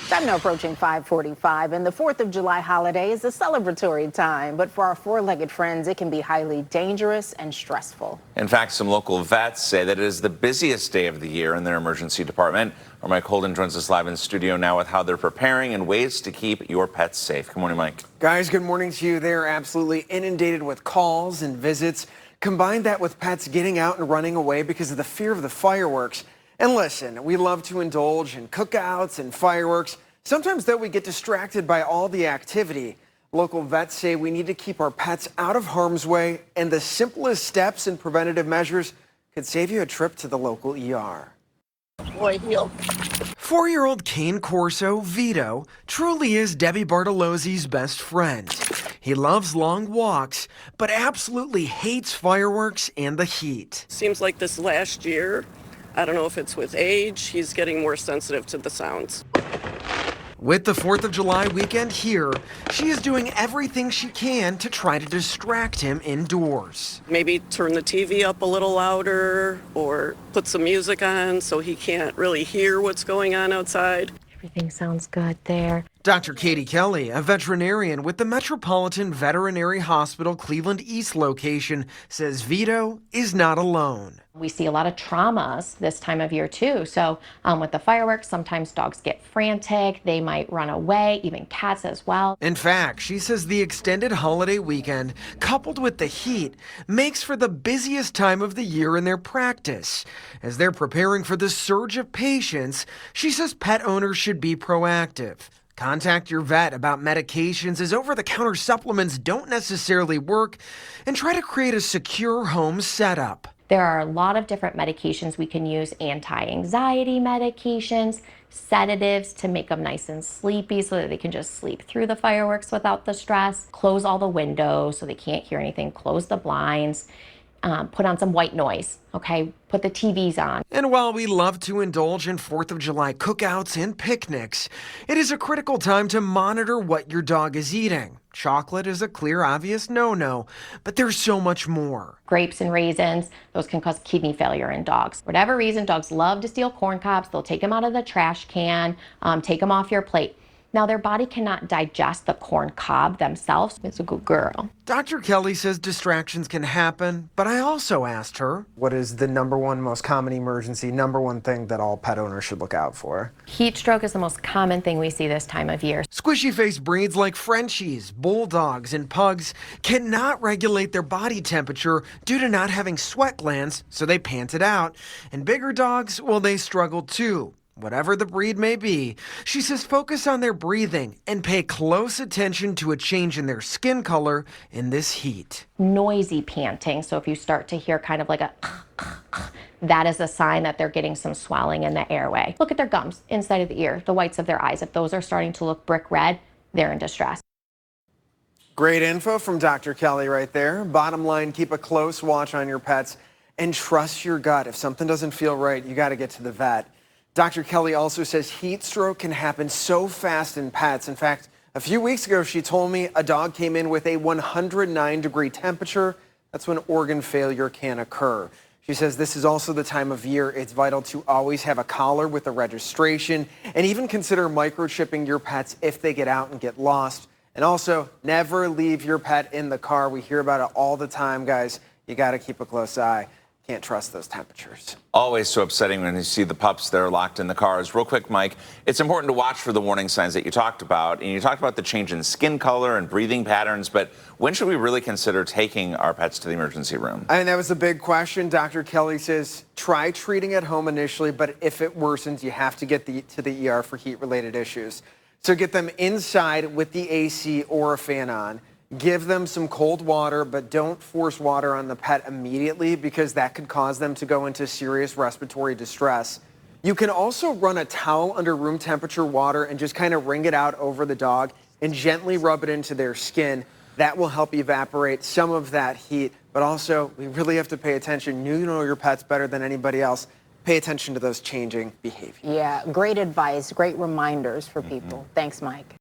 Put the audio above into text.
Time now approaching 5:45, and the 4th of July holiday is a celebratory time, but for our four-legged friends, it can be highly dangerous and stressful. In fact, some local vets say that it is the busiest day of the year in their emergency department. Our Mike Holden joins us live in studio now with how they're preparing and ways to keep your pets safe. Good morning, Mike. Guys, good morning to you. They're absolutely inundated with calls and visits. Combine that with pets getting out and running away because of the fear of the fireworks. And listen, we love to indulge in cookouts and fireworks. Sometimes, though, we get distracted by all the activity. Local vets say we need to keep our pets out of harm's way, and the simplest steps and preventative measures could save you a trip to the local ER. Boy, heel. 4-year-old Cane Corso, Vito, truly is Debbie Bartolozzi's best friend. He loves long walks, but absolutely hates fireworks and the heat. Seems like this last year, I don't know if it's with age, he's getting more sensitive to the sounds. With the 4th of July weekend here, she is doing everything she can to try to distract him indoors. Maybe turn the TV up a little louder or put some music on so he can't really hear what's going on outside. Everything sounds good there. Dr. Kelley, a veterinarian with the Metropolitan Veterinary Hospital Cleveland East location, says Vito is not alone. We see a lot of traumas this time of year too. So with the fireworks, sometimes dogs get frantic, they might run away, even cats as well. In fact, she says the extended holiday weekend, coupled with the heat, makes for the busiest time of the year in their practice. As they're preparing for the surge of patients, she says pet owners should be proactive. Contact your vet about medications as over-the-counter supplements don't necessarily work, and try to create a secure home setup. There are a lot of different medications we can use, anti-anxiety medications, sedatives to make them nice and sleepy so that they can just sleep through the fireworks without the stress. Close all the windows so they can't hear anything, close the blinds. Put on some white noise, okay? Put the TVs on. And while we love to indulge in 4th of July cookouts and picnics, it is a critical time to monitor what your dog is eating. Chocolate is a clear, obvious no-no, but there's so much more. Grapes and raisins, those can cause kidney failure in dogs. For whatever reason, dogs love to steal corn cobs. They'll take them out of the trash can, take them off your plate. Now, their body cannot digest the corn cob themselves. It's a good girl. Dr. Kelley says distractions can happen, but I also asked her, what is the number one most common emergency, number one thing that all pet owners should look out for? Heat stroke is the most common thing we see this time of year. Squishy-faced breeds like Frenchies, bulldogs, and pugs cannot regulate their body temperature due to not having sweat glands, so they pant it out. And bigger dogs, well, they struggle too. Whatever the breed may be, she says focus on their breathing and pay close attention to a change in their skin color in this heat. Noisy panting, so if you start to hear kind of like a that is a sign that they're getting some swelling in the airway. Look at their gums inside of the ear, the whites of their eyes. If those are starting to look brick red, they're in distress. Great info from Dr. Kelley right there. Bottom line, keep a close watch on your pets and trust your gut. If something doesn't feel right, you got to get to the vet. Dr. Kelley also says heat stroke can happen so fast in pets. In fact, a few weeks ago, she told me a dog came in with a 109-degree temperature. That's when organ failure can occur. She says this is also the time of year it's vital to always have a collar with a registration and even consider microchipping your pets if they get out and get lost. And also, never leave your pet in the car. We hear about it all the time, guys. You got to keep a close eye. Can't trust those temperatures. Always so upsetting when you see the pups that are locked in the cars. Real quick, Mike, it's important to watch for the warning signs that you talked about. And you talked about the change in skin color and breathing patterns, but when should we really consider taking our pets to the emergency room? And that was a big question. Dr. Kelley says try treating at home initially, but if it worsens, you have to get to the ER for heat-related issues. So get them inside with the AC or a fan on. Give them some cold water, but don't force water on the pet immediately because that could cause them to go into serious respiratory distress. You can also run a towel under room temperature water and just kind of wring it out over the dog and gently rub it into their skin. That will help evaporate some of that heat, but also we really have to pay attention. You know your pets better than anybody else. Pay attention to those changing behaviors. Yeah, great advice, great reminders for people. Thanks, Mike.